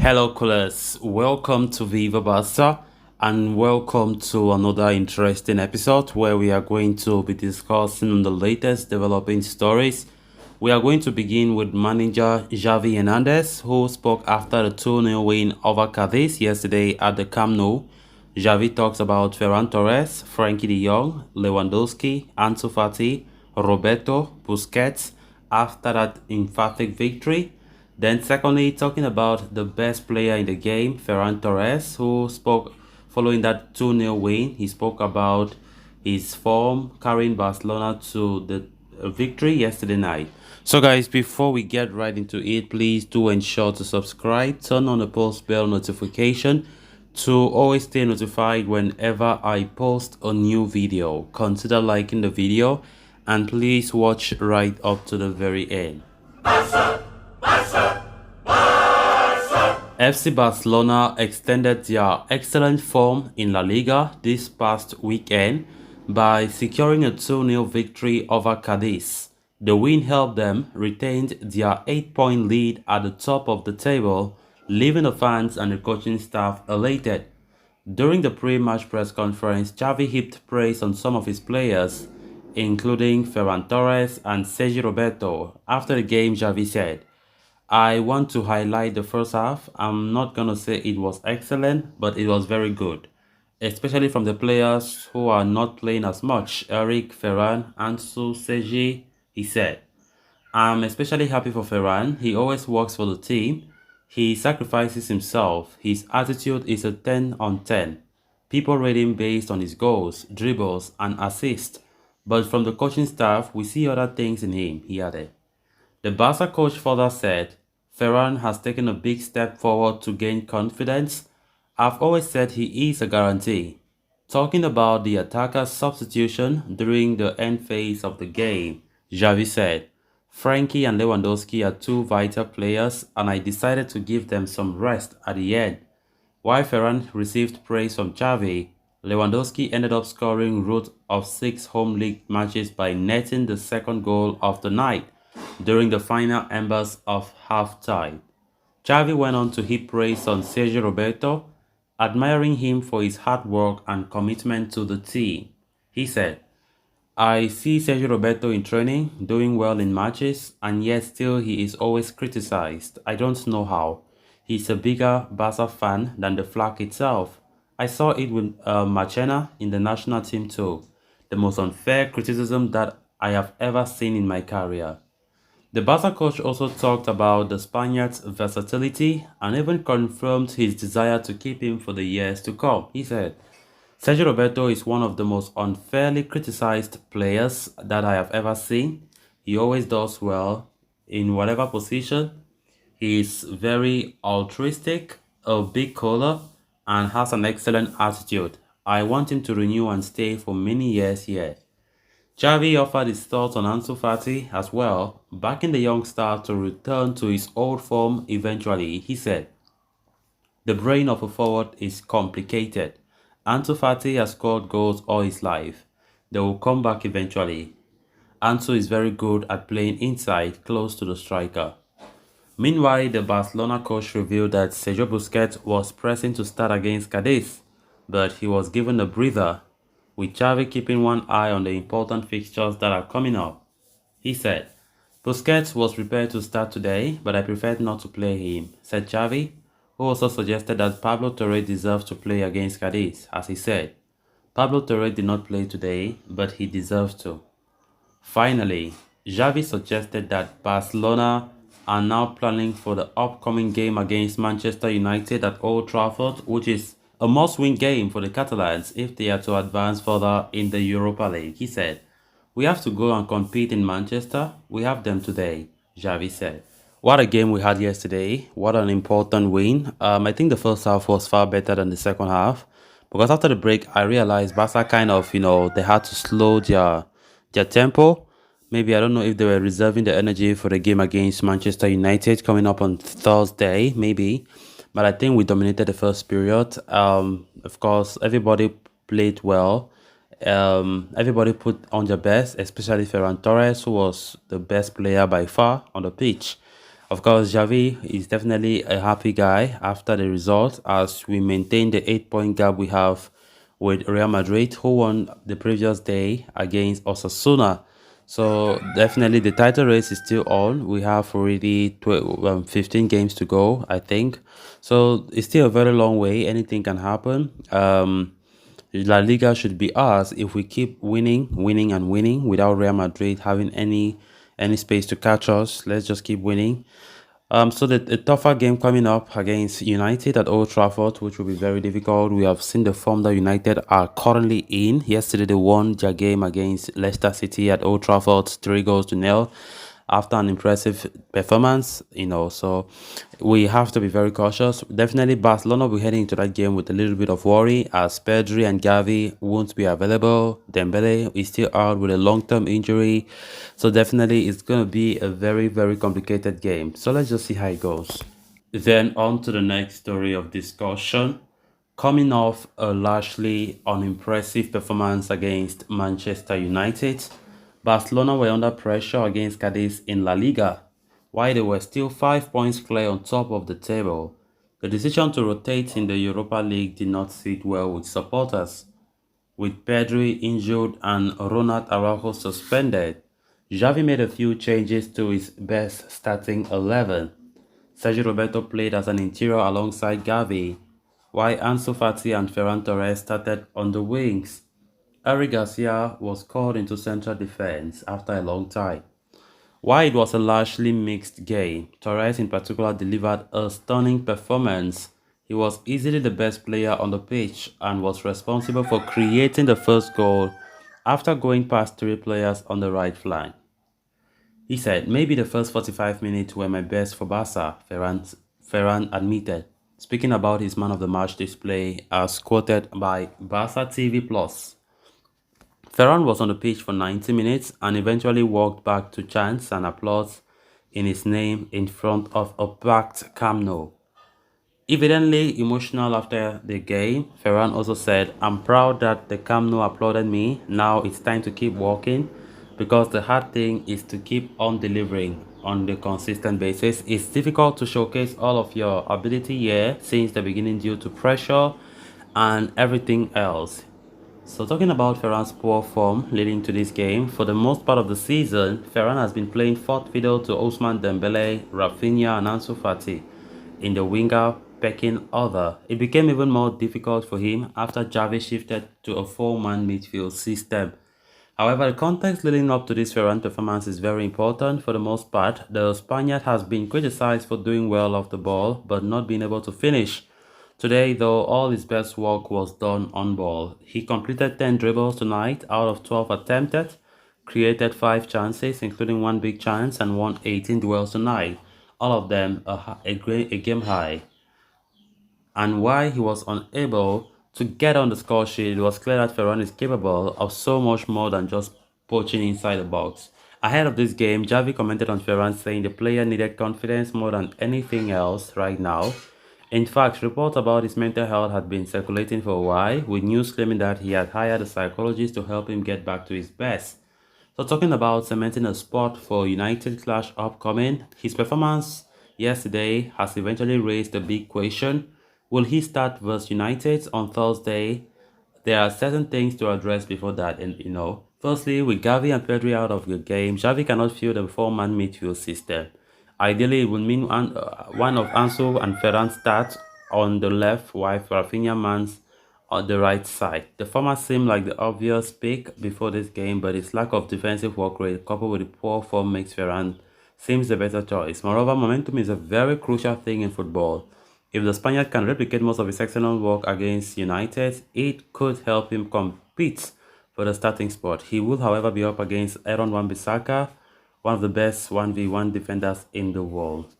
Hello, callers. Welcome to Viva Basta and welcome to another interesting episode where we are going to be discussing the latest developing stories. We are going to begin with manager Xavi Hernandez, who spoke after the 2-0 win over Cadiz yesterday at the Camp Nou. Xavi talks about Ferran Torres, Frankie de Jong, Lewandowski, Ansu Fati, Roberto, Busquets after that emphatic victory. Then secondly, talking about the best player in the game, Ferran Torres, who spoke following that 2-0 win. He spoke about his form carrying Barcelona to the victory yesterday night. So guys, before we get right into it, please do ensure to subscribe, turn on the post bell notification to always stay notified whenever I post a new video. Consider liking the video and please watch right up to the very end. FC Barcelona extended their excellent form in La Liga this past weekend by securing a 2-0 victory over Cadiz. The win helped them retain their 8-point lead at the top of the table, leaving the fans and the coaching staff elated. During the pre-match press conference, Xavi heaped praise on some of his players, including Ferran Torres and Sergi Roberto. After the game, Xavi said, I want to highlight the first half. I'm not going to say it was excellent, but it was very good, especially from the players who are not playing as much. Eric, Ferran, Ansu, Sergi, he said. I'm especially happy for Ferran. He always works for the team. He sacrifices himself. His attitude is a 10 on 10. People rate him based on his goals, dribbles, and assists. But from the coaching staff, we see other things in him, he added. The Barca coach further said, Ferran has taken a big step forward to gain confidence. I've always said he is a guarantee. Talking about the attacker's substitution during the end phase of the game, Xavi said, Frankie and Lewandowski are two vital players and I decided to give them some rest at the end. While Ferran received praise from Xavi, Lewandowski ended up scoring root of 6 home league matches by netting the second goal of the night during the final embers of half-time. Xavi went on to heap praise on Sergio Roberto, admiring him for his hard work and commitment to the team. He said, I see Sergio Roberto in training, doing well in matches, and yet still he is always criticized. I don't know how. He's a bigger Barca fan than the flag itself. I saw it with Marchena in the national team too. The most unfair criticism that I have ever seen in my career. The Barca coach also talked about the Spaniard's versatility and even confirmed his desire to keep him for the years to come. He said, Sergio Roberto is one of the most unfairly criticized players that I have ever seen. He always does well in whatever position. He is very altruistic, a big caller, and has an excellent attitude. I want him to renew and stay for many years here. Xavi offered his thoughts on Ansu Fati as well, backing the young star to return to his old form eventually. He said, the brain of a forward is complicated. Ansu Fati has scored goals all his life. They will come back eventually. Ansu is very good at playing inside, close to the striker. Meanwhile, the Barcelona coach revealed that Sergio Busquets was pressing to start against Cadiz, but he was given a breather, with Xavi keeping one eye on the important fixtures that are coming up. He said, Busquets was prepared to start today, but I preferred not to play him, said Xavi, who also suggested that Pablo Torres deserves to play against Cadiz, as he said. Pablo Torres did not play today, but he deserves to. Finally, Xavi suggested that Barcelona are now planning for the upcoming game against Manchester United at Old Trafford, which is a must-win game for the Catalans if they are to advance further in the Europa League. He said, we have to go and compete in Manchester. We have them today, Xavi said. What a game we had yesterday. What an important win. I think the first half was far better than the second half. Because after the break, I realized Barca kind of, they had to slow their tempo. Maybe, I don't know if they were reserving the energy for the game against Manchester United coming up on Thursday, maybe. But I think we dominated the first period. Of course, everybody played well. Everybody put on their best, especially Ferran Torres, who was the best player by far on the pitch. Of course, Javi is definitely a happy guy after the result as we maintain the 8 point gap we have with Real Madrid, who won the previous day against Osasuna. So definitely the title race is still on. We have already 15 games to go, I think. So it's still a very long way. Anything can happen. La Liga should be ours if we keep winning, winning, and winning without Real Madrid having any space to catch us. Let's just keep winning. So the tougher game coming up against United at Old Trafford, which will be very difficult. We have seen the form that United are currently in. Yesterday they won their game against Leicester City at Old Trafford, 3 goals to nil after an impressive performance, so we have to be very cautious. Definitely Barcelona will be heading into that game with a little bit of worry as Pedri and Gavi won't be available. Dembele is still out with a long-term injury. So definitely it's going to be a very, very complicated game. So let's just see how it goes. Then on to the next story of discussion. Coming off a largely unimpressive performance against Manchester United, Barcelona were under pressure against Cadiz in La Liga. While they were still 5 points clear on top of the table, the decision to rotate in the Europa League did not sit well with supporters. With Pedri injured and Ronald Araujo suspended, Xavi made a few changes to his best starting 11. Sergio Roberto played as an interior alongside Gavi, while Ansu Fati and Ferran Torres started on the wings. Eric Garcia was called into central defense after a long time. While it was a largely mixed game, Torres in particular delivered a stunning performance. He was easily the best player on the pitch and was responsible for creating the first goal after going past 3 players on the right flank. He said, maybe the first 45 minutes were my best for Barca, Ferran admitted, speaking about his man of the match display as quoted by Barca TV Plus. Ferran was on the pitch for 90 minutes and eventually walked back to chants and applause in his name in front of a packed Camp Nou. Evidently emotional after the game, Ferran also said, I'm proud that the Camp Nou applauded me. Now it's time to keep walking because the hard thing is to keep on delivering on the consistent basis. It's difficult to showcase all of your ability here since the beginning due to pressure and everything else. So talking about Ferran's poor form leading to this game, for the most part of the season, Ferran has been playing fourth fiddle to Ousmane Dembele, Rafinha and Ansu Fati in the winger pecking order. It became even more difficult for him after Xavi shifted to a four-man midfield system. However, the context leading up to this Ferran performance is very important. For the most part, the Spaniard has been criticized for doing well off the ball but not being able to finish. Today, though, all his best work was done on ball. He completed 10 dribbles tonight out of 12 attempted, created 5 chances, including one big chance, and won 18 duels tonight, all of them a game high. And while he was unable to get on the score sheet, it was clear that Ferran is capable of so much more than just poaching inside the box. Ahead of this game, Javi commented on Ferran saying the player needed confidence more than anything else right now. In fact, reports about his mental health had been circulating for a while, with news claiming that he had hired a psychologist to help him get back to his best. So talking about cementing a spot for United clash upcoming, his performance yesterday has eventually raised the big question. Will he start versus United on Thursday? There are certain things to address before that, and firstly, with Gavi and Pedri out of the game, Xavi cannot field a four-man midfield system. Ideally, it would mean one of Ansu and Ferran start on the left while Rafinha mans on the right side. The former seemed like the obvious pick before this game, but his lack of defensive work rate coupled with the poor form makes Ferran seems the better choice. Moreover, momentum is a very crucial thing in football. If the Spaniard can replicate most of his excellent work against United, it could help him compete for the starting spot. He will, however, be up against Aaron Wan-Bissaka, one of the best 1v1 defenders in the world.